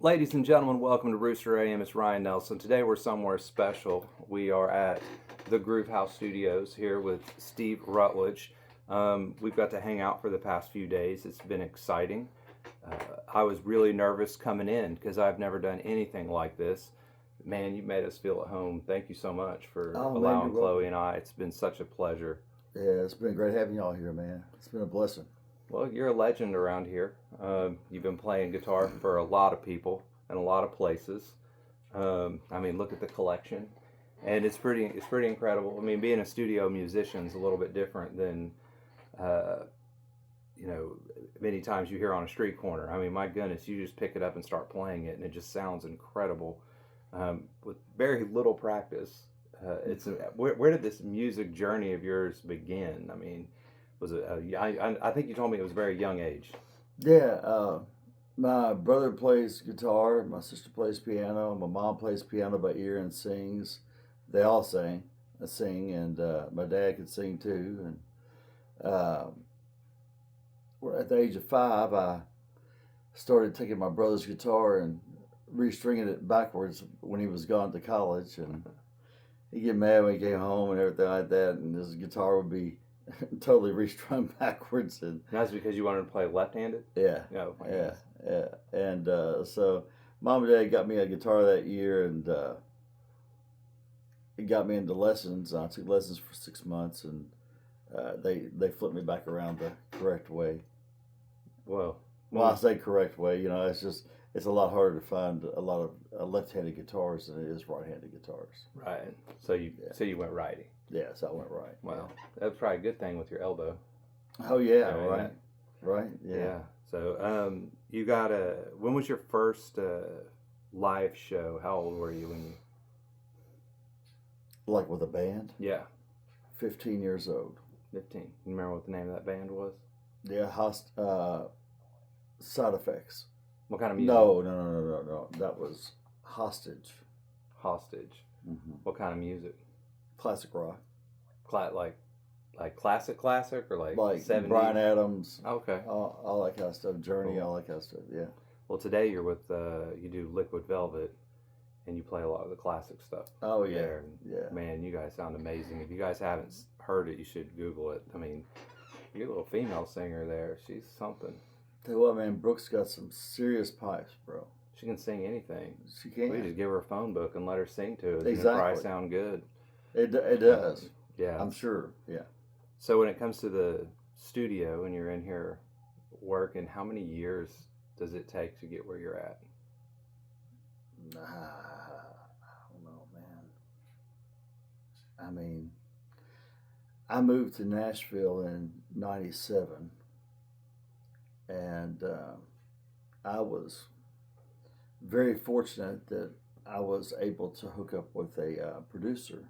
Ladies and gentlemen, welcome to Rooster AM. It's Ryan Nelson. Today we're somewhere special. We are at the Groove House Studios here with Steve Rutledge. We've got to hang out for the past few days. It's been exciting. I was really nervous coming in because I've never done anything like this. Man, you made us feel at home. Thank you so much for allowing Chloe and I. It's been such a pleasure. Yeah, it's been great having y'all here, man. It's been a blessing. Well, you're a legend around here. You've been playing guitar for a lot of people and a lot of places. I mean, look at the collection, and it's pretty incredible. I mean, being a studio musician is a little bit different than, many times you hear on a street corner. I mean, my goodness, you just pick it up and start playing it, and it just sounds incredible with very little practice. Where did this music journey of yours begin? I mean, was it? I think you told me it was a very young age. Yeah, my brother plays guitar, my sister plays piano, my mom plays piano by ear and sings. They all sing, and my dad could sing too. And at the age of 5, I started taking my brother's guitar and restringing it backwards when he was gone to college, and he'd get mad when he came home and everything like that, and his guitar would be totally restrung backwards. And that's because you wanted to play left-handed. Yeah. No. Yeah. And so mom and dad got me a guitar that year, and it got me into lessons. I took lessons for 6 months, and they flipped me back around the correct way. Well, I say correct way. It's a lot harder to find a lot of left-handed guitars than it is right-handed guitars. Right. So you went righty. Yeah, so I went right. Well, that's probably a good thing with your elbow. Oh yeah, right. Right. Yeah. So you got when was your first live show? How old were you when you? Like with a band? Yeah. 15 years old. 15. You remember what the name of that band was? Yeah, Side Effects. What kind of music? No. That was Hostage. Hostage. Mm-hmm. What kind of music? Classic rock. Like classic or like 70s? Bryan Adams. Okay. All that kind of stuff. Journey, Cool. all that kind of stuff. Yeah. Well, today you're with you do Liquid Velvet, and you play a lot of the classic stuff. Oh yeah. There. Yeah. Man, you guys sound amazing. If you guys haven't heard it, you should Google it. I mean, your little female singer there, she's something. Tell you what, man, Brooke's got some serious pipes, bro. She can sing anything. She can. We just give her a phone book and let her sing to us. Exactly. And it'll probably sound good. It does. Yeah. I'm sure. Yeah. So when it comes to the studio and you're in here working, how many years does it take to get where you're at? I don't know, man. I mean, I moved to Nashville in '97, and I was very fortunate that I was able to hook up with a producer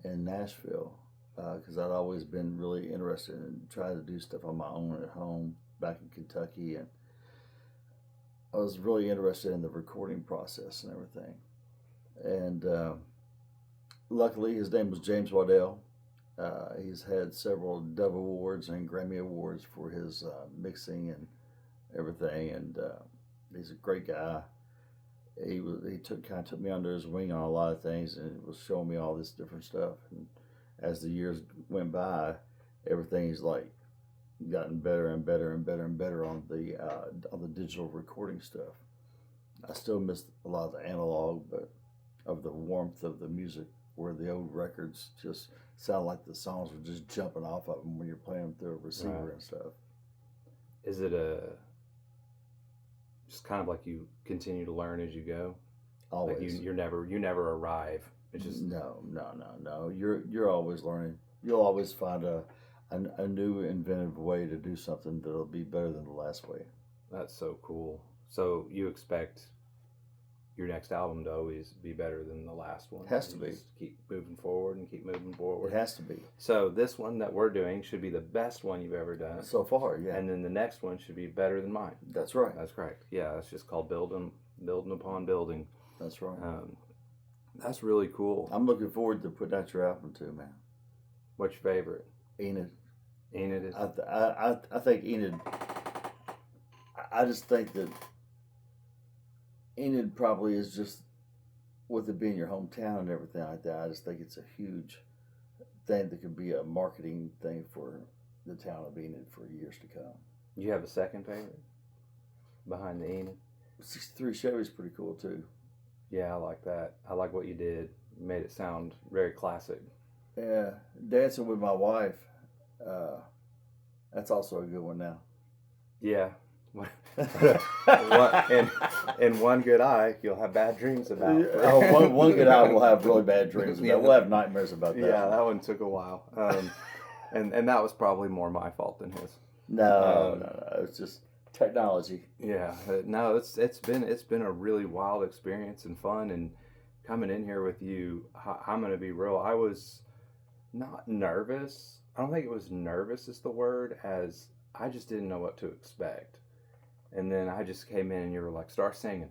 in Nashville, because I'd always been really interested in trying to do stuff on my own at home back in Kentucky, and I was really interested in the recording process and everything. And luckily, his name was James Waddell. He's had several Dove Awards and Grammy Awards for his mixing and everything, and he's a great guy. He kind of took me under his wing on a lot of things, and was showing me all this different stuff. And as the years went by, everything's like gotten better and better and better and better on the digital recording stuff. I still miss a lot of the analog, but of the warmth of the music, where the old records just sound like the songs were just jumping off of them when you're playing them through a receiver. Right. And stuff. Is it just kind of like you continue to learn as you go? Always. Like you never arrive. It's just no. You're always learning. You'll always find a new inventive way to do something that'll be better than the last way. That's so cool. So you expect your next album to always be better than the last one? It has to be. Just keep moving forward and keep moving forward. It has to be. So this one that we're doing should be the best one you've ever done. So far, yeah. And then the next one should be better than mine. That's right. That's correct. Yeah, it's just called building upon building. That's right. That's really cool. I'm looking forward to putting out your album too, man. What's your favorite? Enid. Enid is. I think Enid. I just think that Enid probably is just, with it being your hometown and everything like that, I just think it's a huge thing that could be a marketing thing for the town of Enid for years to come. You have a second favorite behind the Enid? 63 Chevy's pretty cool too. Yeah, I like that. I like what you did. You made it sound very classic. Yeah, Dancing with My Wife, that's also a good one now. Yeah. In one good eye, you'll have bad dreams about. One good eye will have really bad dreams about. We'll have nightmares about that. Yeah, that one took a while. And that was probably more my fault than his. No, it's just technology. Yeah, no, it's been a really wild experience and fun, and coming in here with you, I'm gonna be real. I was not nervous. I don't think it was nervous is the word, as I just didn't know what to expect. And then I just came in and you were like, start singing.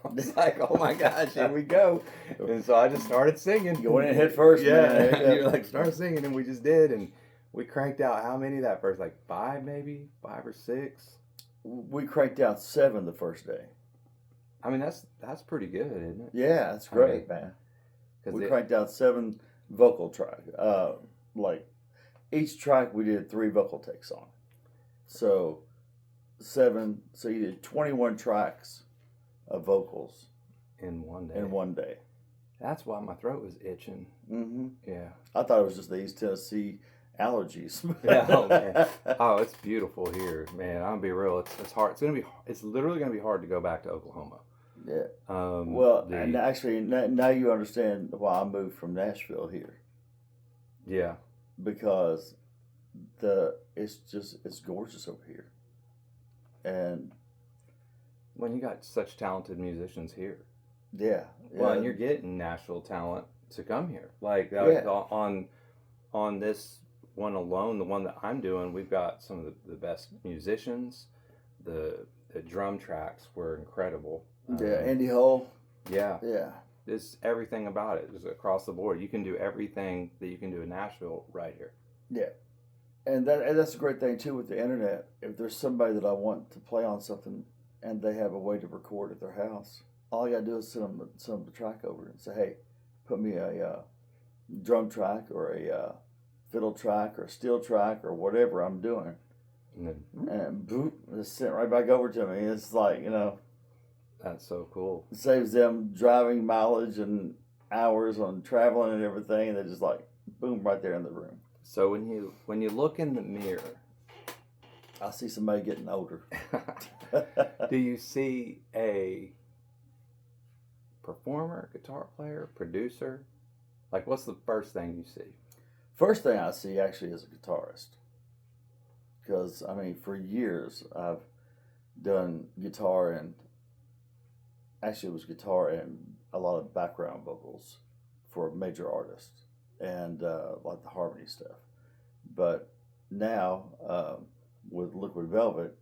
I was like, oh my gosh, here we go. And so I just started singing. Going in head first, man. Yeah. You're like, start singing, and we just did, and we cranked out how many that first, like 5 or 6? We cranked out 7 the first day. I mean, that's pretty good, isn't it? Yeah, that's great, man. We cranked out 7 vocal tracks. Like each track we did 3 vocal takes on. So 7. So you did 21 tracks of vocals in one day. In one day. That's why my throat was itching. Mm-hmm. Yeah. I thought it was just the East Tennessee allergies. Yeah. Oh, man. Oh, it's beautiful here, man. I'm gonna be real. It's hard. It's literally gonna be hard to go back to Oklahoma. Yeah. Well, and actually, now you understand why I moved from Nashville here. Yeah. Because it's gorgeous over here, and when you got such talented musicians here. Yeah. Well, and you're getting Nashville talent to come here. Like on this one alone, the one that I'm doing, we've got some of the best musicians. The drum tracks were incredible. Yeah, Andy Hull. Yeah. Yeah. It's everything about it. Just across the board. You can do everything that you can do in Nashville right here. Yeah. And that's a great thing too with the internet. If there's somebody that I want to play on something and they have a way to record at their house, all I gotta do is send them the track over and say, hey, put me a drum track or a fiddle track or a steel track or whatever I'm doing. And boop, it's sent right back over to me. It's like, That's so cool. It saves them driving mileage and hours on traveling and everything. And they're just like, boom, right there in the room. So when you look in the mirror, I see somebody getting older. Do you see a performer, guitar player, producer? Like, what's the first thing you see? First thing I see actually is a guitarist. Because, I mean, for years I've done guitar and actually it was guitar and a lot of background vocals for major artists and like the harmony stuff. But now with Liquid Velvet,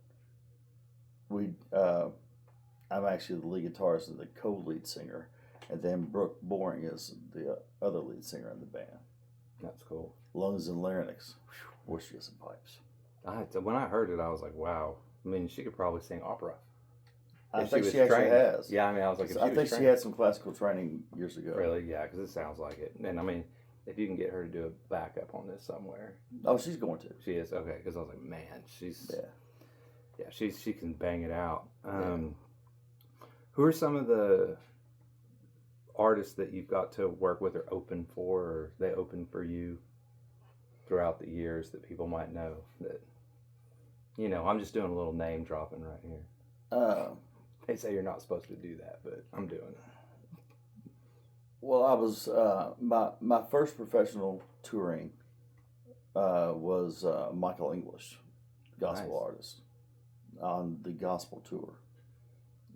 I'm actually the lead guitarist and the co-lead singer, and then Brooke Boring is the other lead singer in the band. That's cool. Lungs and larynx, voices and pipes. When I heard it, I was like, wow. I mean, she could probably sing opera. I think she actually has. Yeah, I mean, I was like, I think she had some classical training years ago. Really? Yeah, because it sounds like it. And I mean, if you can get her to do a backup on this somewhere. Oh, she's going to. She is? Okay, because I was like, man, she can bang it out. Who are some of the artists that you've got to work with or open for, or they open for you throughout the years that people might know that, I'm just doing a little name dropping right here. They say you're not supposed to do that, but I'm doing it. Well, I was, my first professional touring was Michael English, gospel artist, on the gospel tour.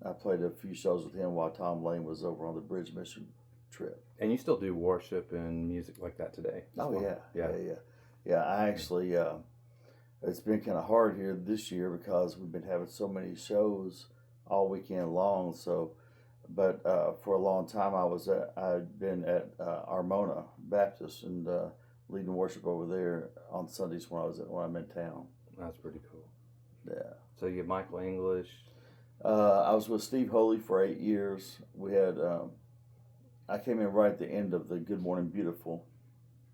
I played a few shows with him while Tom Lane was over on the Bridge Mission trip. And you still do worship and music like that today? Oh, yeah. I actually, it's been kind of hard here this year because we've been having so many shows all weekend long. So, but for a long time I'd been at Armona Baptist and leading worship over there on Sundays when I'm in town. That's pretty cool. Yeah. So you get Michael English. I was with Steve Holy for 8 years. We had I came in right at the end of the Good Morning Beautiful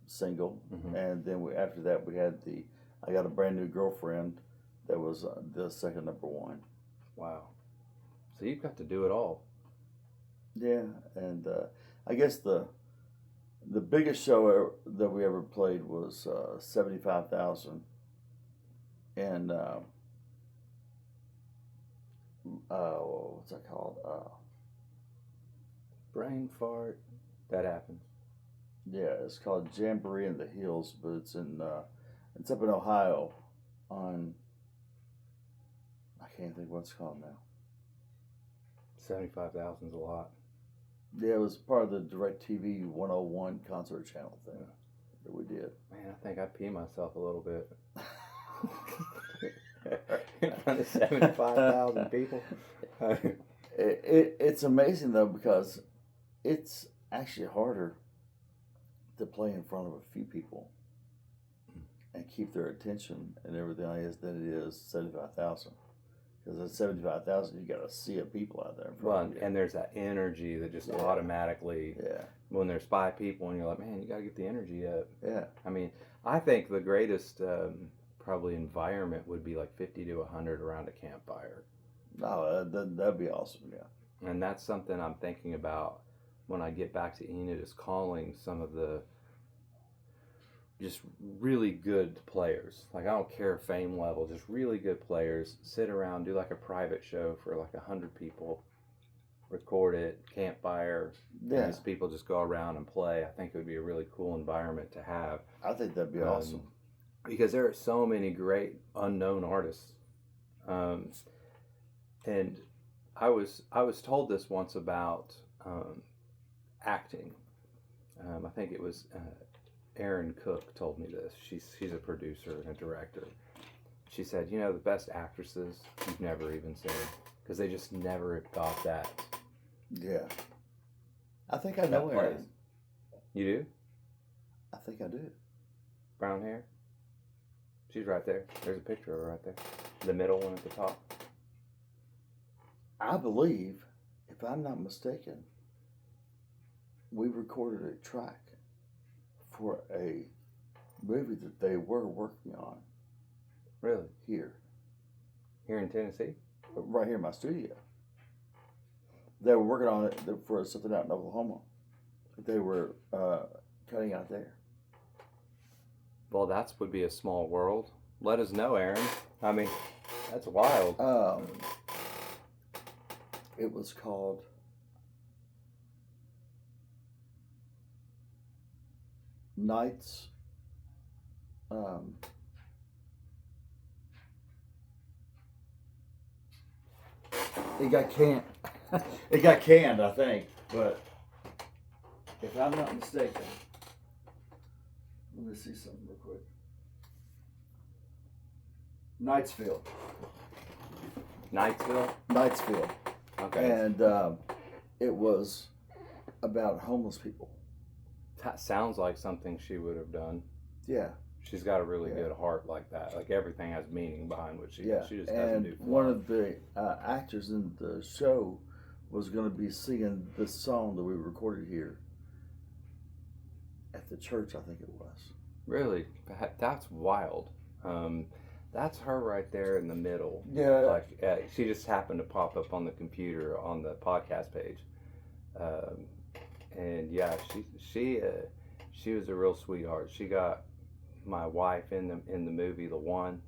single, and then after that we had I Got a Brand New Girlfriend. That was the second number one. Wow. So you've got to do it all. Yeah, and I guess the biggest show that we ever played was 75,000, and what's that called? Brain fart. That happens. Yeah, it's called Jamboree in the Hills, but it's up in Ohio. On I can't think what it's called now. 75,000 is a lot. Yeah, it was part of the DirecTV 101 concert channel thing that we did. Man, I think I pee myself a little bit. In front of 75,000 people. It's amazing though, because it's actually harder to play in front of a few people and keep their attention and everything like this than it is 75,000. Because at 75,000, you got a sea of people out there in front of you. And there's that energy that just automatically, when there's 5 people and you're like, man, you got to get the energy up. Yeah. I mean, I think the greatest probably environment would be like 50 to 100 around a campfire. Oh, that'd be awesome, yeah. And that's something I'm thinking about when I get back to Enid, is calling some of the just really good players. Like, I don't care fame level, just really good players. Sit around, do like a private show for like 100 people, record it, campfire, and just people just go around and play. I think it would be a really cool environment to have. I think that'd be awesome. Because there are so many great unknown artists. And I was told this once about acting. I think it was Erin Cook told me this. She's a producer and a director. She said, you know, the best actresses you've never even seen, because they just never got that. Yeah. I think I know Erin. You do? I think I do. Brown hair? She's right there. There's a picture of her right there. The middle one at the top. I believe, if I'm not mistaken, we recorded a track for a movie that they were working on. Really? Here. Here in Tennessee? Right here in my studio. They were working on it for something out in Oklahoma. They were cutting out there. Well, that would be a small world. Let us know, Aaron. I mean, that's wild. It was called Nights. It got canned. It got canned, I think. But if I'm not mistaken, let me see something real quick. Knightsville. Knightsville. Okay. And it was about homeless people. That sounds like something she would have done. Yeah. She's got a really good heart like that. Like, everything has meaning behind what she does. She just doesn't do fun. One of the actors in the show was going to be singing this song that we recorded here at the church, I think it was. Really? That's wild. That's her right there in the middle. Yeah. Like, she just happened to pop up on the computer on the podcast page. And yeah, she was a real sweetheart. She got my wife in the movie The One,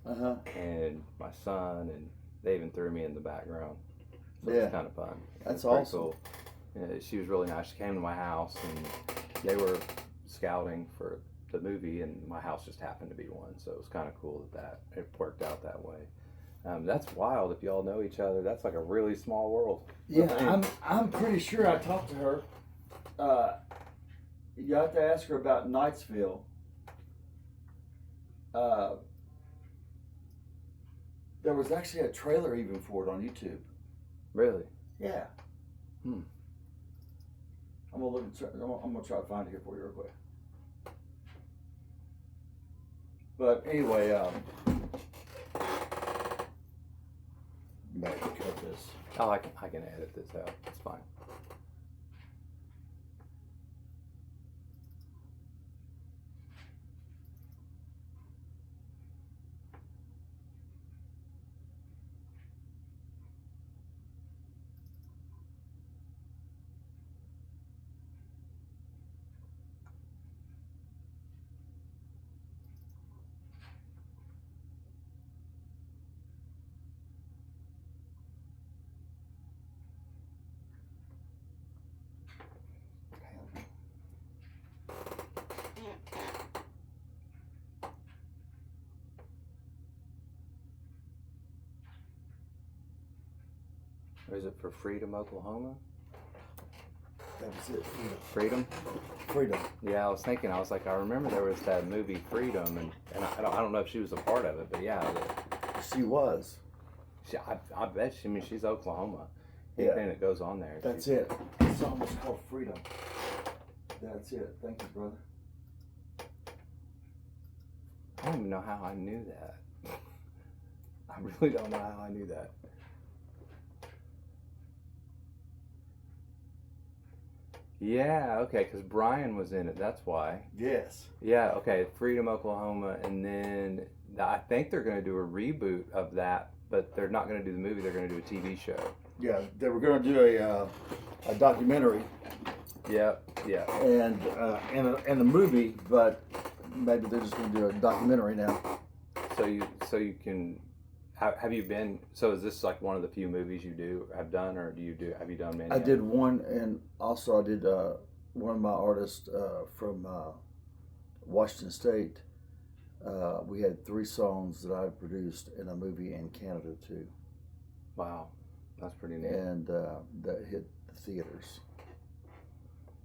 and my son, and they even threw me in the background. So it was kind of fun. That's awesome. Cool. She was really nice. She came to my house, and they were scouting for the movie, and my house just happened to be one. So it was kind of cool that it worked out that way. That's wild. If y'all know each other, that's like a really small world. Yeah, I'm pretty sure I talked to her. You have to ask her about Knightsville. There was actually a trailer even for it on YouTube. Really? Yeah. I'm gonna look. I'm gonna try to find it here for you real quick. But anyway, You might have to cut this. Oh, I can edit this out. It's fine. Or is it for Freedom, Oklahoma? That was it. Freedom? Freedom. Yeah, I was thinking. I was like, I remember there was that movie Freedom, and I don't know if she was a part of it, but yeah, She was. I bet she. I mean, she's Oklahoma. Yeah. Anything that goes on there. That's it. The song was called Freedom. That's it. Thank you, brother. I don't even know how I knew that. I really don't know how I knew that. Yeah, okay, because Brian was in it. That's why. Yes. Yeah, okay, Freedom, Oklahoma, and then I think they're going to do a reboot of that, but they're not going to do the movie. They're going to do a TV show. Yeah, they were going to do a documentary. Yeah, yeah. And a movie, but maybe they're just going to do a documentary now. So you can. Have you been? So is this like one of the few movies you have done, or have you done many? I did one, and also I did one of my artists from Washington State. We had 3 songs that I produced in a movie in Canada too. Wow, that's pretty neat. And that hit the theaters.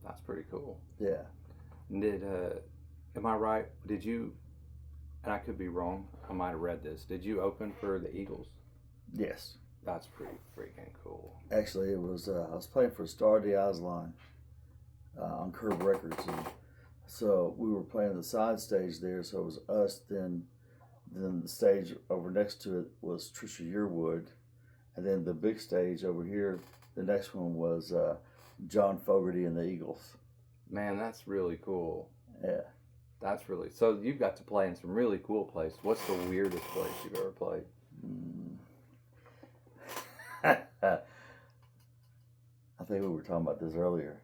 That's pretty cool. Yeah. Am I right? Did you? And I could be wrong. I might have read this. Did you open for the Eagles? Yes. That's pretty freaking cool. Actually, it was I was playing for Star of the Aslan on Curb Records, and so we were playing the side stage there. So it was us. Then the stage over next to it was Trisha Yearwood, and then the big stage over here. The next one was John Fogerty and the Eagles. Man, that's really cool. Yeah. That's really, so you've got to play in some really cool places. What's the weirdest place you've ever played? I think we were talking about this earlier.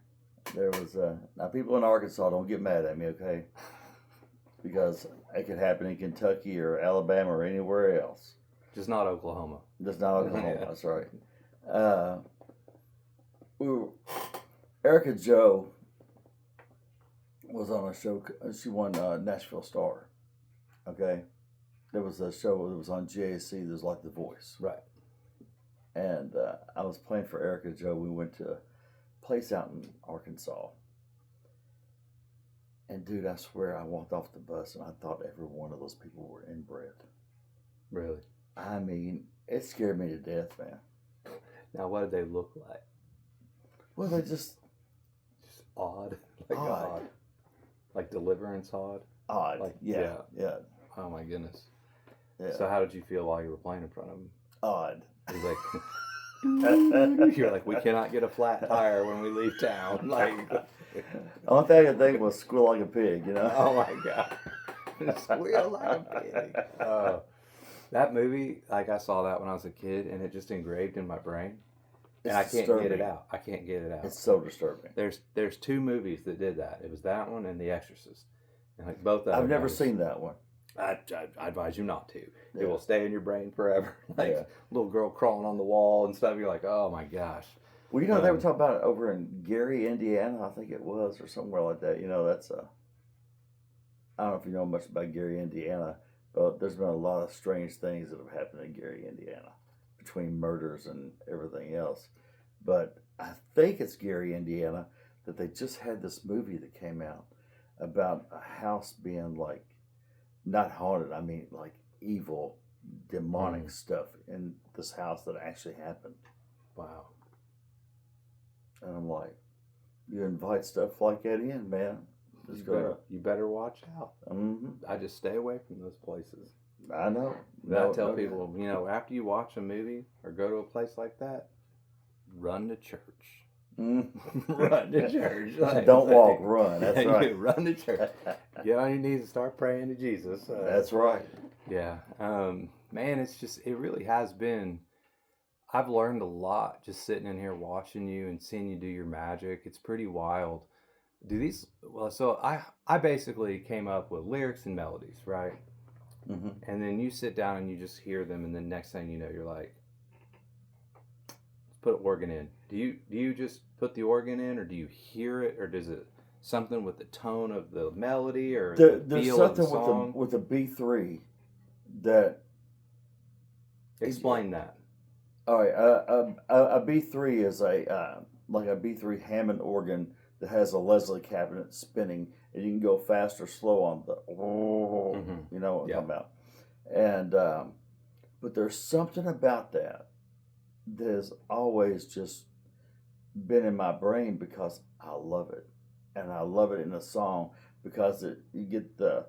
There was, now people in Arkansas, don't get mad at me, okay? Because it could happen in Kentucky or Alabama or anywhere else. Just not Oklahoma. Just not Oklahoma, Yeah. That's right. Erica Joe was on a show. She won Nashville Star. Okay, there was a show that was on GAC. That was like The Voice, Right. and I was playing for Erica Joe. We went to a place out in Arkansas, and dude, I swear, I walked off the bus and I thought every one of those people were inbred. Really? I mean, it scared me to death, man. Now, what did they look like? Well, they just odd. Like odd. Like Deliverance odd? Odd. Like, yeah. Oh my goodness. Yeah. So how did you feel while you were playing in front of them? Odd. It was like, you're like, we cannot get a flat tire when we leave town. Like, The only thing I could think was squeal like a pig, you know? oh my God. Squeal like a pig. That movie, like I saw that when I was a kid and it just engraved in my brain. And I can't get it out. I can't get it out. It's so disturbing. There's 2 movies that did that. It was that one and The Exorcist. And like both of them. I've never seen that one. I advise you not to. Yeah. It will stay in your brain forever. Like Yeah. little girl crawling on the wall and stuff. You're like, oh my gosh. Well, you know, they were talking about it over in Gary, Indiana, I think it was, or somewhere like that. You know, that's I don't know if you know much about Gary, Indiana, but there's been a lot of strange things that have happened in Gary, Indiana, between murders and everything else. But I think it's Gary, Indiana, that they just had this movie that came out about a house being like, not haunted, I mean like evil, demonic stuff in this house that actually happened. Wow. And I'm like, you invite stuff like that in, man. You better watch out. Mm-hmm. I just stay away from those places. I know. I tell people, you know, after you watch a movie or go to a place like that, run to church. Run to church. Like, Don't walk, run. That's right. Run to church. Get on your knees and start praying to Jesus. That's right. Yeah. Man, it really has been. I've learned a lot just sitting in here watching you and seeing you do your magic. It's pretty wild. So I basically came up with lyrics and melodies, right? Mm-hmm. And then you sit down and you just hear them, and the next thing you know, you're like, let's put organ in. Do you just put the organ in, or do you hear it, or does it something with the tone of the melody, or the feel of the song? With the B3 that. Explain that. All right, a B3 is like a B3 Hammond organ that has a Leslie cabinet spinning, and you can go fast or slow on the, you know what I'm talking about. And but there's something about that has always just been in my brain because I love it, and I love it in a song because you get the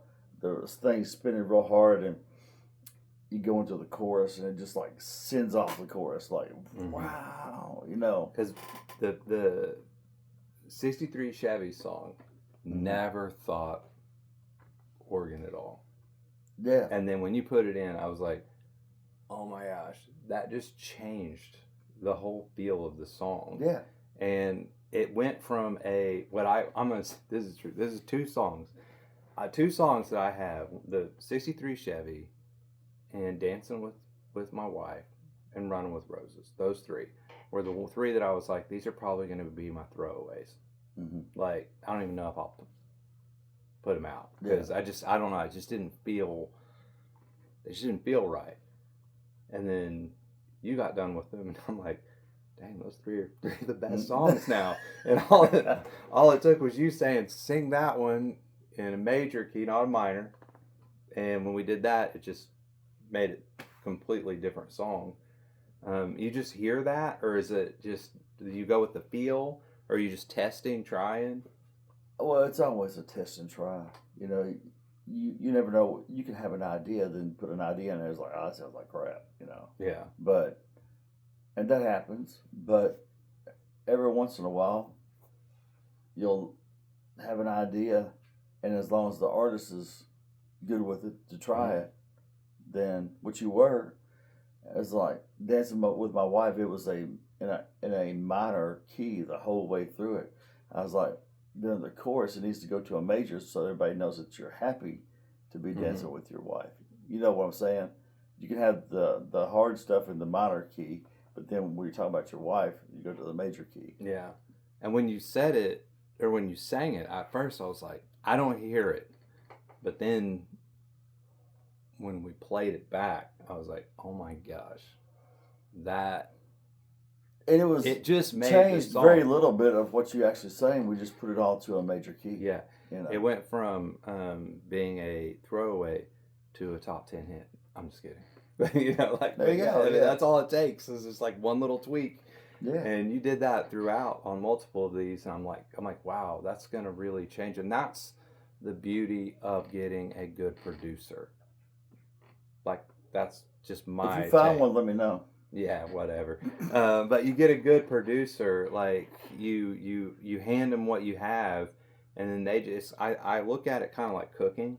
thing spinning real hard, and you go into the chorus, and it just like sends off the chorus, like wow, you know. Because the '63 Chevy song never thought organ at all. Yeah. And then when you put it in, I was like, oh my gosh, that just changed the whole feel of the song. Yeah. And it went from this is true. This is two songs. Two songs that I have, the '63 Chevy and Dancing with My Wife and Running with Roses. Those three were the three that I was like, these are probably going to be my throwaways. Like, I don't even know if I'll put them out because I don't know. It just didn't feel right. And then you got done with them, and I'm like, dang, those three are the best songs now. And all it took was you saying, sing that one in a major key, not a minor. And when we did that, it just made it a completely different song. You just hear that, or is it just, do you go with the feel, or are you just testing, trying? Well, it's always a test and try. You know, you never know. You can have an idea, then put an idea in there. It's like, oh, that sounds like crap, you know. Yeah. And that happens. But every once in a while, you'll have an idea, and as long as the artist is good with it to try it, then which you were, it's like Dancing with My Wife. It was in a minor key the whole way through it. I was like, then the chorus, it needs to go to a major so everybody knows that you're happy to be dancing with your wife. You know what I'm saying? You can have the hard stuff in the minor key, but then when you're talking about your wife, you go to the major key. Yeah. And when you said it, or when you sang it, at first I was like, I don't hear it. But then when we played it back, I was like, oh my gosh, that. And it just made changed very little bit of what you actually saying. We just put it all to a major key. Yeah. You know? It went from being a throwaway to a top 10 hit. I'm just kidding. You know, like, there you go. I mean, that's all it takes is just like one little tweak. Yeah. And you did that throughout on multiple of these. And I'm like, wow, that's going to really change. And that's the beauty of getting a good producer. Like, that's just my If you find take. one, let me know. Yeah, whatever. But you get a good producer, like you hand them what you have, and then they just, I look at it kind of like cooking.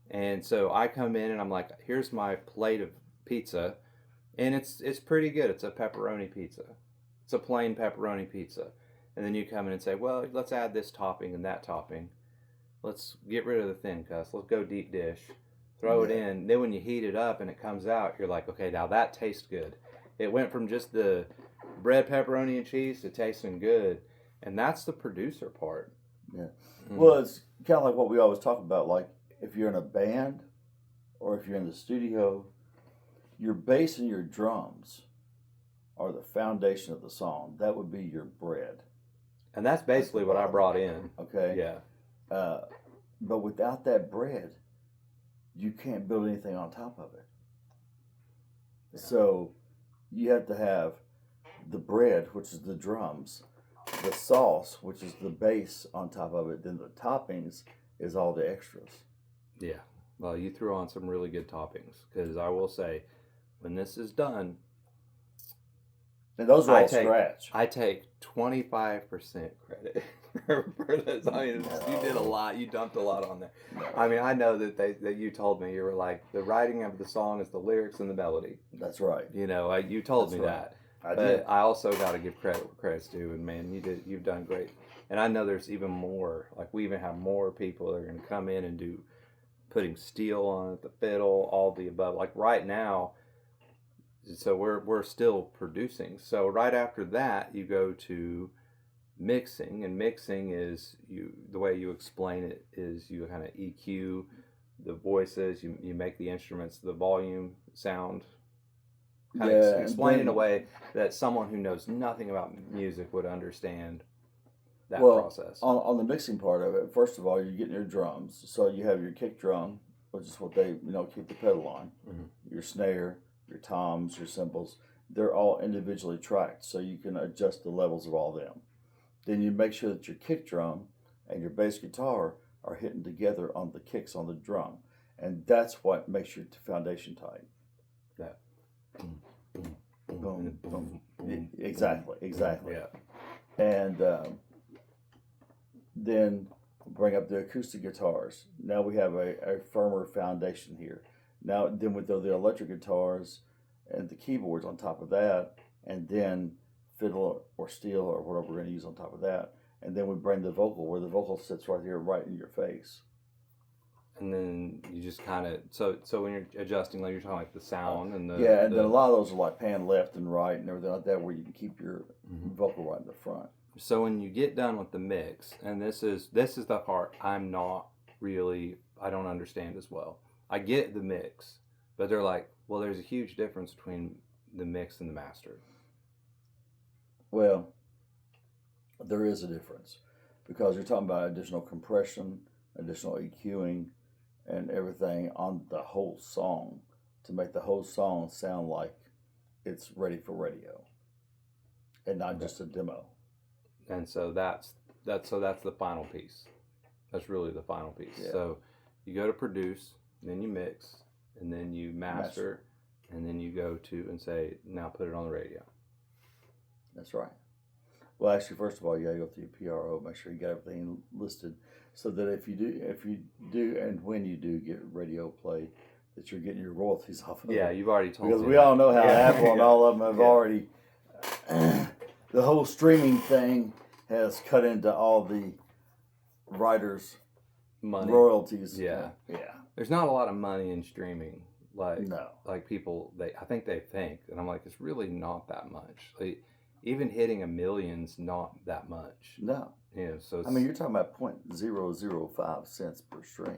And so I come in and I'm like, here's my plate of pizza, and it's pretty good. It's a pepperoni pizza. It's a plain pepperoni pizza. And then you come in and say, well, let's add this topping and that topping. Let's get rid of the thin crust. Let's go deep dish. Throw it in. Then when you heat it up and it comes out, you're like, okay, now that tastes good. It went from just the bread, pepperoni, and cheese to tasting good. And that's the producer part. Yeah. Well, it's kind of like what we always talk about. Like, if you're in a band or if you're in the studio, your bass and your drums are the foundation of the song. That would be your bread. And that's basically what I brought in. Okay. Yeah. But without that bread, you can't build anything on top of it. Yeah. So you have to have the bread, which is the drums, the sauce, which is the base on top of it, then the toppings is all the extras. Yeah. Well, you threw on some really good toppings, because I will say, when this is done, And those are all scratch. I take 25% credit for this. I mean, you did a lot. You dumped a lot on there. No. I mean, I know that you told me, you were like, the writing of the song is the lyrics and the melody. That's right. You know, you told me that. I but did. I also got to give credit's due, and man, you've done great. And I know there's even more. Like, we even have more people that are going to come in and do putting steel on it, the fiddle, all the above. Like right now, so we're still producing. So right after that, you go to mixing, and mixing is the way you explain it is you kind of EQ the voices, you make the instruments, the volume, sound. Kind of explain in a way that someone who knows nothing about music would understand that process. On the mixing part of it, first of all, you're getting your drums. So you have your kick drum, which is what they keep the pedal on. Mm-hmm. Your snare, your toms, your cymbals, they're all individually tracked, so you can adjust the levels of all them. Then you make sure that your kick drum and your bass guitar are hitting together on the kicks on the drum, and that's what makes your foundation tight. That. Boom, boom, boom, boom. Exactly. Yeah. And then bring up the acoustic guitars. Now we have a firmer foundation here. Now then we throw the electric guitars and the keyboards on top of that, and then fiddle or steel or whatever we're going to use on top of that. And then we bring the vocal, where the vocal sits right here, right in your face. And then you just kind of, so when you're adjusting, like you're talking like the sound and the... Yeah, and then a lot of those are like pan left and right and everything like that, where you can keep your vocal right in the front. So when you get done with the mix, and this is the part I don't understand as well. I get the mix, but they're like, well, there's a huge difference between the mix and the master. Well, there is a difference, because you're talking about additional compression, additional EQing, and everything on the whole song to make the whole song sound like it's ready for radio and not just a demo. And so that's the final piece. That's really the final piece. Yeah. So you go to produce, then you mix, and then you master, and then you go to and say, now put it on the radio. That's right. Well, actually, first of all, you got to go through your PRO, make sure you got everything listed, so that if you do, and when you do get radio play, that you're getting your royalties off of it. Yeah, you've already told me. Because we all know how Apple and all of them have already, the whole streaming thing has cut into all the writers' money royalties. Yeah. There's not a lot of money in streaming. Like people, I think, and I'm like, it's really not that much. Like, even hitting 1 million's not that much. No. Yeah, so I mean, you're talking about 0.005 cents per stream.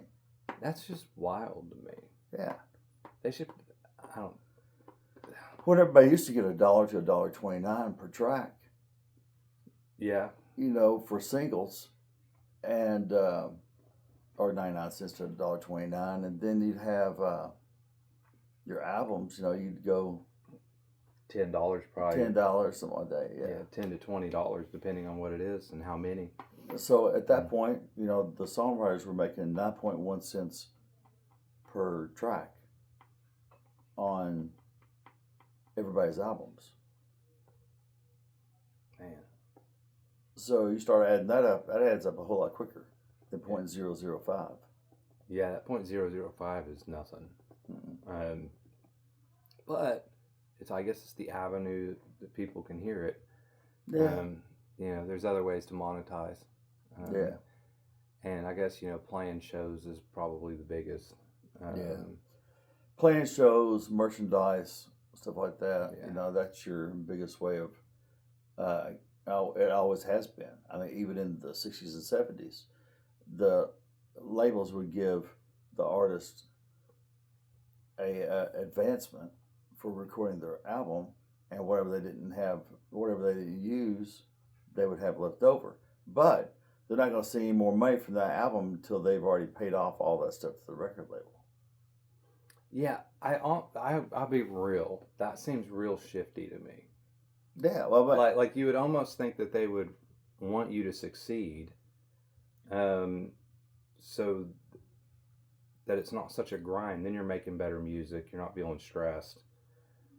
That's just wild to me. Yeah. They should. I don't. When everybody used to get $1 to $1.29 per track. Yeah. For singles, and or 99 cents to $1.29, and then you'd have your albums. You'd go $10 probably. $10, something like that. Yeah, $10 to $20 depending on what it is and how many. So at that point, the songwriters were making 9.1 cents per track on everybody's albums. Man. So you start adding that up. That adds up a whole lot quicker than 0.005. Yeah, that 0.005 is nothing. Mm-hmm. But I guess it's the avenue that people can hear it. Yeah. There's other ways to monetize. Yeah. And I guess, playing shows is probably the biggest. Playing shows, merchandise, stuff like that. Yeah. That's your biggest way of, it always has been. I mean, even in the 60s and 70s, the labels would give the artist a advancement for recording their album, and whatever they didn't use, they would have left over. But they're not going to see any more money from that album until they've already paid off all that stuff to the record label. Yeah, I'll be real. That seems real shifty to me. Yeah, well, but like you would almost think that they would want you to succeed, so that it's not such a grind. Then you're making better music. You're not feeling stressed.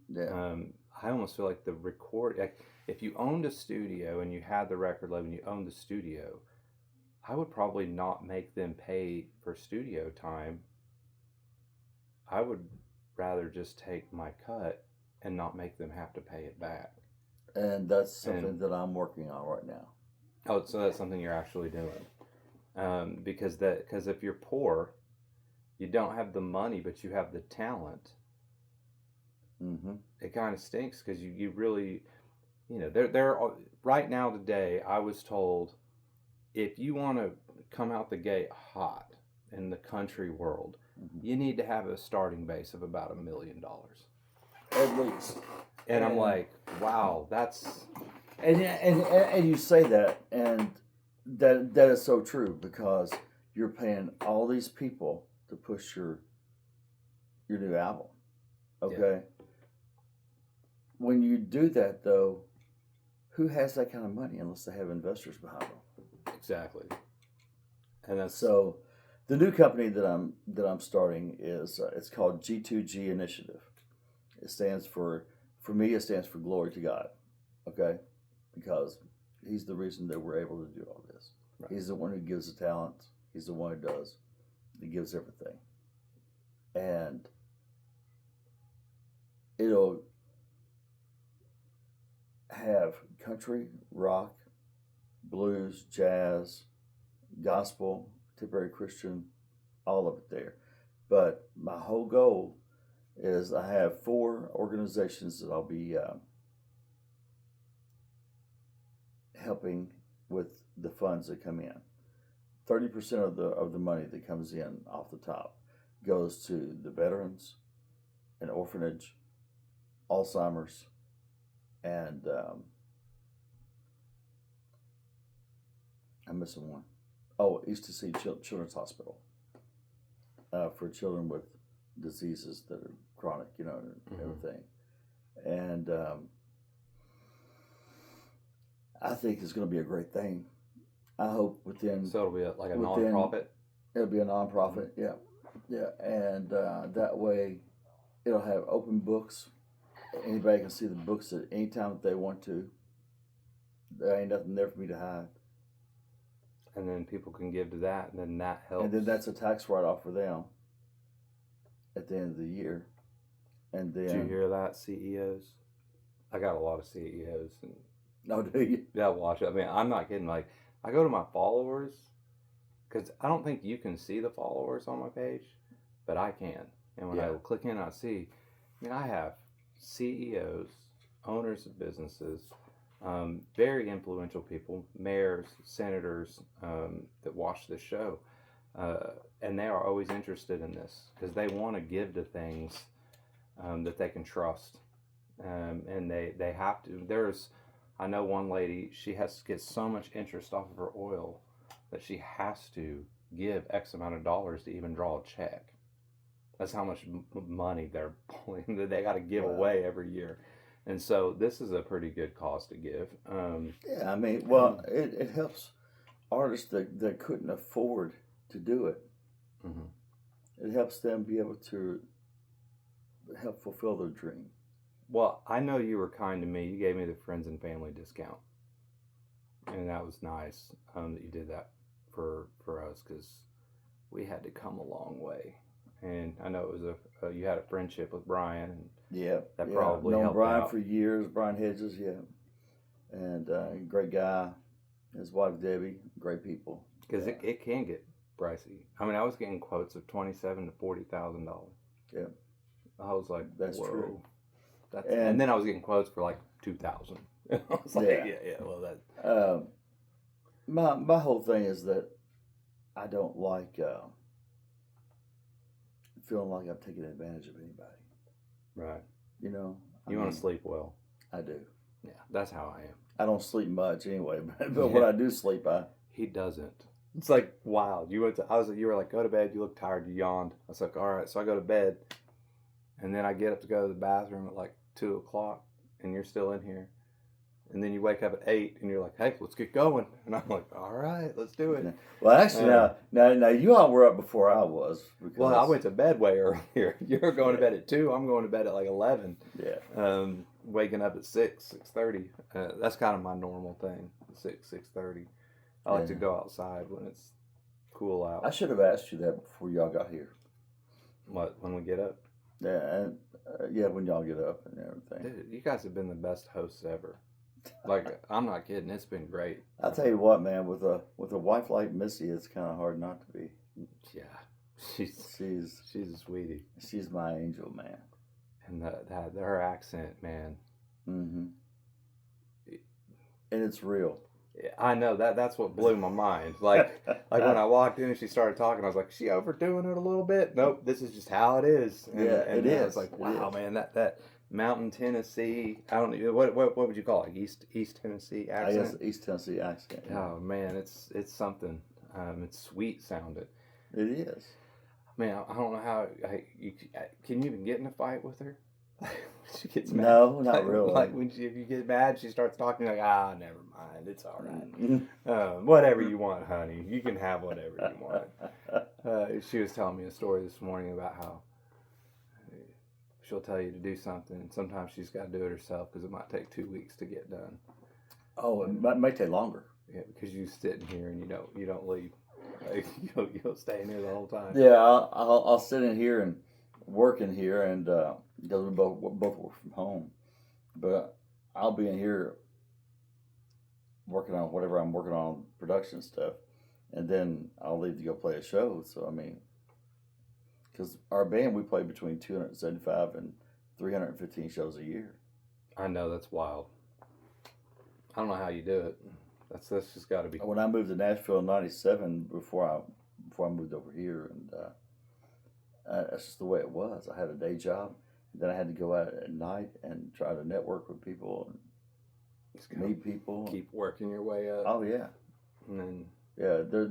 Yeah. I almost feel like like, if you owned a studio and you had the record label and you owned the studio, I would probably not make them pay for studio time. I would rather just take my cut and not make them have to pay it back. And that's something that I'm working on right now. Oh, so that's something you're actually doing. Because if you're poor, you don't have the money, but you have the talent. Mm-hmm. It kind of stinks because you really, there right now today, I was told, if you want to come out the gate hot in the country world, you need to have a starting base of about $1 million. At least. And I'm like, wow, that's... And you say that, and that is so true, because you're paying all these people to push your new album. Okay? Yeah. When you do that, though, who has that kind of money unless they have investors behind them? Exactly. And that's... So the new company that I'm starting is it's called G2G Initiative. It stands for me, it stands for Glory to God. Okay? Because He's the reason that we're able to do all this. Right. He's the one who gives the talent. He's the one who does. He gives everything. And it'll have country, rock, blues, jazz, gospel, contemporary Christian, all of it there. But my whole goal is I have 4 organizations that I'll be helping with the funds that come in. 30% of the money that comes in off the top goes to the veterans, an orphanage, Alzheimer's, and I'm missing one. Oh, East Tennessee Children's Hospital for children with diseases that are chronic, and everything. And I think it's going to be a great thing. I hope within... So it'll be like a nonprofit? It'll be a nonprofit, yeah. And that way it'll have open books. Anybody can see the books at any time that they want to. There ain't nothing there for me to hide. And then people can give to that, and then that helps. And then that's a tax write-off for them at the end of the year. And then... Did you hear that, CEOs? I got a lot of CEOs. And no, do you? Yeah, watch it. I mean, I'm not kidding. Like, I go to my followers, because I don't think you can see the followers on my page, but I can. And when I click in, I see, I have CEOs, owners of businesses, very influential people, mayors, senators that watch this show. And they are always interested in this because they want to give to things that they can trust. And they have to. I know one lady, she has to get so much interest off of her oil that she has to give X amount of dollars to even draw a check. That's how much money they're pulling that they got to give away every year. And so this is a pretty good cause to give. It helps artists that couldn't afford to do it. Mm-hmm. It helps them be able to help fulfill their dream. Well, I know you were kind to me. You gave me the friends and family discount. And that was nice that you did that for us because we had to come a long way. And I know it was you had a friendship with Brian. And that probably helped Brian out. For years, Brian Hedges, and great guy. His wife Debbie, great people. Because it can get pricey. I mean, I was getting quotes of $27,000 to $40,000. Yeah, I was like, that's whoa. True. And then I was getting quotes for like $2,000. I was like, well, that. My whole thing is that I don't like feeling like I'm taking advantage of anybody. Right. You want to sleep well. I do. Yeah, that's how I am. I don't sleep much anyway, but when I do sleep, He doesn't. It's like wild. You were like, go to bed. You look tired. You yawned. I was like, all right. So I go to bed, and then I get up to go to the bathroom at like 2:00, and you're still in here, and then you wake up at 8 and you're like, hey, let's get going. And I'm like, all right, let's do it. Well, actually, now you all were up before I was. Well, I went to bed way earlier. You're going to bed at 2. I'm going to bed at like 11. Yeah. Waking up at 6:30. That's kind of my normal thing. 6:30. I like to go outside when it's cool out. I should have asked you that before y'all got here. What, when we get up? Yeah, and when y'all get up and everything. Dude, you guys have been the best hosts ever. Like, I'm not kidding. It's been great. I'll tell you what, man. With a wife like Missy, it's kind of hard not to be. Yeah, she's a sweetie. She's my angel, man. And her accent, man. Mm-hmm. And it's real. Yeah, I know that's what blew my mind. Like when I walked in and she started talking, I was like, is she overdoing it a little bit? Nope, this is just how it is. And, it is. I was like, wow, man, that Mountain Tennessee. I don't know what would you call it? East Tennessee accent. I guess East Tennessee accent. Yeah. Oh man, it's something. It's sweet sounding. It is. Man, I don't know how. Can you even get in a fight with her? She gets mad. No, not really. Like if you get mad, she starts talking like, never mind, it's all right. Whatever you want, honey. You can have whatever you want. She was telling me a story this morning about how she'll tell you to do something, and sometimes she's got to do it herself because it might take 2 weeks to get done. Oh, it might take longer. Yeah, because you sit in here and you don't leave. Like, you'll stay in here the whole time. Yeah, I'll sit in here and work in here, and because we both work from home, but I'll be in here working on whatever I'm working on, production stuff, and then I'll leave to go play a show. So I mean, because our band, we play between 275 and 315 shows a year. I know, that's wild. I don't know how you do it. That's just got to be. When I moved to Nashville in '97, before I moved over here, and that's just the way it was. I had a day job, and then I had to go out at night and try to network with people and meet people. Keep working your way up. Oh yeah, and then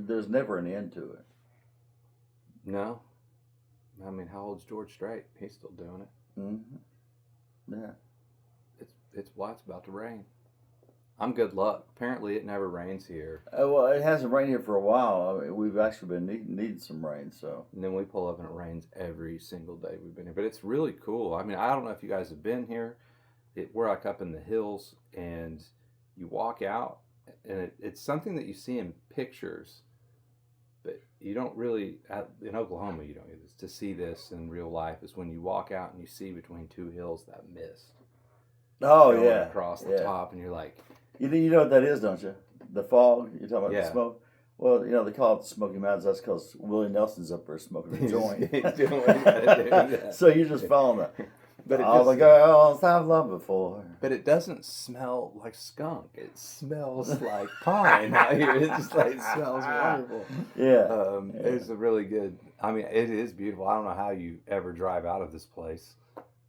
there's never an end to it. No, I mean, how old's George Strait? He's still doing it. Mm-hmm. Yeah. It's about to rain. I'm good luck. Apparently, it never rains here. Well, it hasn't rained here for a while. I mean, we've actually been needing some rain. So. And then we pull up and it rains every single day we've been here. But it's really cool. I mean, I don't know if you guys have been here. We're like up in the hills, and you walk out, and it's something that you see in pictures, but you don't really, in Oklahoma, you don't get this. To see this in real life is when you walk out and you see between two hills that mist. Oh, going yeah. across the top, and you're like... You know what that is, don't you? The fog. You're talking about the smoke. Well, they call it the Smoky Mountains. That's because Willie Nelson's up there smoking a joint. So you're just following that. But all the girls I've loved before. But it doesn't smell like skunk. It smells like pine out here. It smells wonderful. Yeah. It's a really good. I mean, it is beautiful. I don't know how you ever drive out of this place.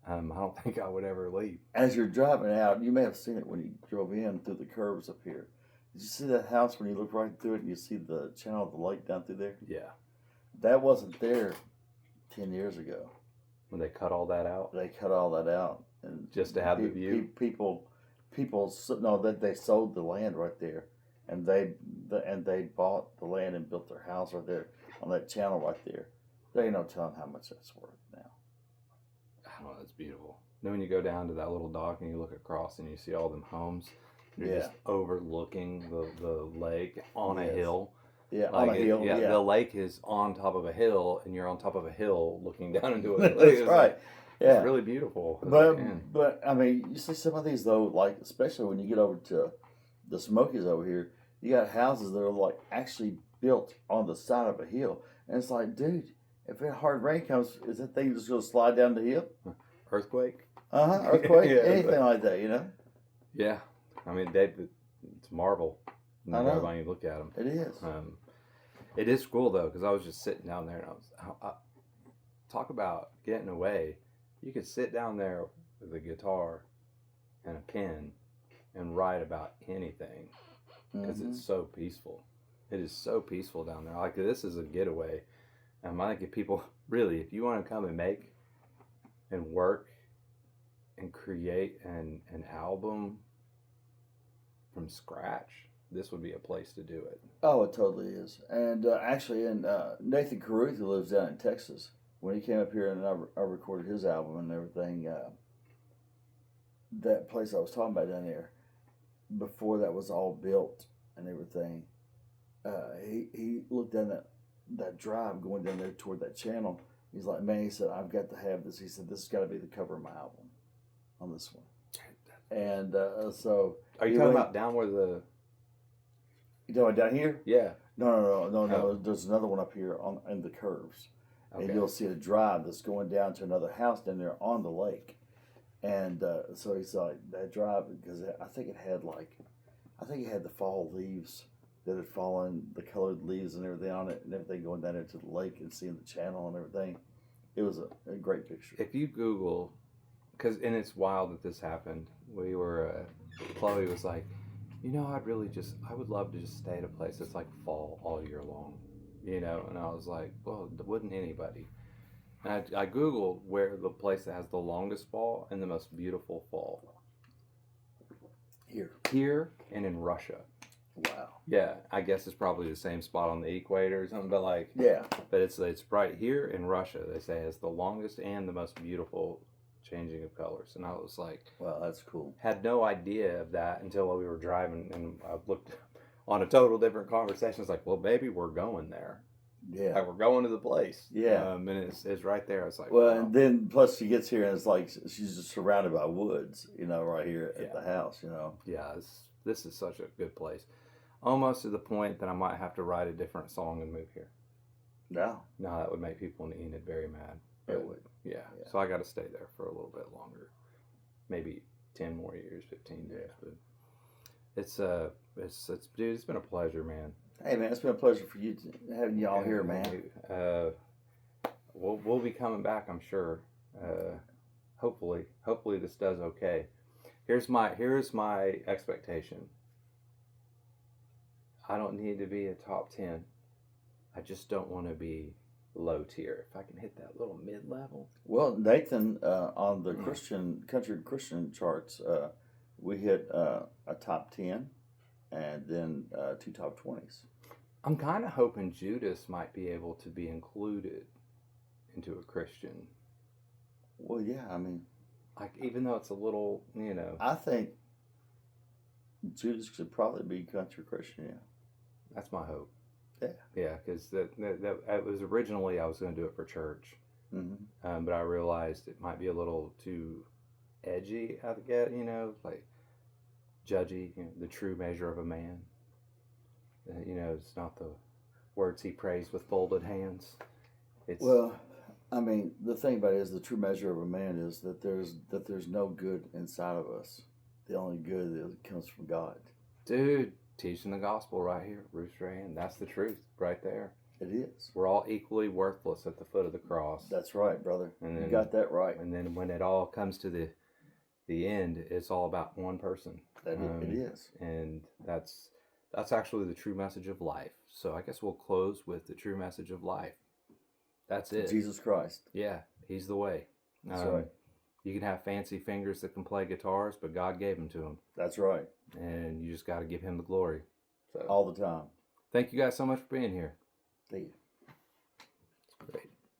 I don't think I would ever leave. As you're driving out, you may have seen it when you drove in through the curves up here. Did you see that house when you look right through it and you see the channel of the lake down through there? Yeah. That wasn't there 10 years ago. When they cut all that out? They cut all that out. And just to have the view? People, that they sold the land right there. And they bought the land and built their house right there on that channel right there. There ain't no telling how much that's worth now. Oh, that's beautiful. Then when you go down to that little dock and you look across and you see all them homes, you're just overlooking the lake on a hill. Yeah, on a hill. Yeah, the lake is on top of a hill, and you're on top of a hill looking down into it. That's right. Yeah, it's really beautiful. But I mean, you see some of these though, like especially when you get over to the Smokies over here, you got houses that are like actually built on the side of a hill, and it's like, dude. If a hard rain comes, is that thing just going to slide down the hill? Earthquake? Earthquake, anything like that, Yeah. I mean, it's marble. I know. When you look at them. It is. It is cool, though, because I was just sitting down there, and I talk about getting away. You could sit down there with a guitar and a pen and write about anything because it's so peaceful. It is so peaceful down there. Like, this is a getaway. I think if people, really, if you want to come and make and work and create an album from scratch, this would be a place to do it. Oh, it totally is. And actually, and Nathan Caruth, who lives down in Texas, when he came up here and I recorded his album and everything, that place I was talking about down there, before that was all built and everything, he looked down that drive going down there toward that channel. He's like, man, he said, I've got to have this. He said, this has got to be the cover of my album on this one. And so. Are you talking about down where the. You know, down here? Yeah. No. Oh. There's another one up here in the curves. Okay. And you'll see a drive that's going down to another house down there on the lake. And so he's like, that drive, because I think it had the fall leaves that had fallen, the colored leaves and everything on it, and everything going down into the lake and seeing the channel and everything. It was a great picture. If you Google, and it's wild that this happened. We were, Chloe was like, you know, I would love to just stay at a place that's like fall all year long, you know? And I was like, well, wouldn't anybody? And I Googled where the place that has the longest fall and the most beautiful fall. Here and in Russia. Wow. Yeah, I guess it's probably the same spot on the equator or something, but like, yeah. But it's right here in Russia. They say it's the longest and the most beautiful changing of colors. And I was like, wow, that's cool. Had no idea of that until we were driving, and I looked on a total different conversation. It's like, well, baby, we're going there. Yeah, like, we're going to the place. Yeah, and it's right there. It's like, well, wow. And then plus she gets here and it's like she's just surrounded by woods, you know, right here at the house, you know. Yeah, this is such a good place. Almost to the point that I might have to write a different song and move here. No, that would make people in Enid very mad. It would. Yeah. So I got to stay there for a little bit longer, maybe 10 more years, 15 years. But it's dude, it's been a pleasure, man. Hey, man, it's been a pleasure for you having you all here, man. We'll be coming back, I'm sure. Hopefully this does okay. Here's my expectation. I don't need to be a top 10. I just don't want to be low tier. If I can hit that little mid level. Well, Nathan, on the country Christian charts, we hit a top 10 and then 2 top 20s. I'm kind of hoping Judas might be able to be included into a Christian. Well, yeah, I mean, like, even though it's a little, you know. I think Judas could probably be country Christian, yeah. That's my hope. Yeah. Yeah, because that it was originally I was going to do it for church. Mm-hmm. But I realized it might be a little too edgy, I get, you know, like judgy, you know, the true measure of a man. You know, it's not the words he prays with folded hands. Well, I mean, the thing about it is the true measure of a man is that there's no good inside of us. The only good that comes from God. Dude, teaching the gospel right here, Rooster Inn. That's the truth right there. It is. We're all equally worthless at the foot of the cross. That's right, brother. And then, you got that right. And then when it all comes to the end, it's all about one person. It is. And that's actually the true message of life. So I guess we'll close with the true message of life. That's it. Jesus Christ. Yeah, he's the way. That's right. You can have fancy fingers that can play guitars, but God gave them to him. That's right. And you just got to give him the glory. So all the time. Thank you guys so much for being here. Thank you.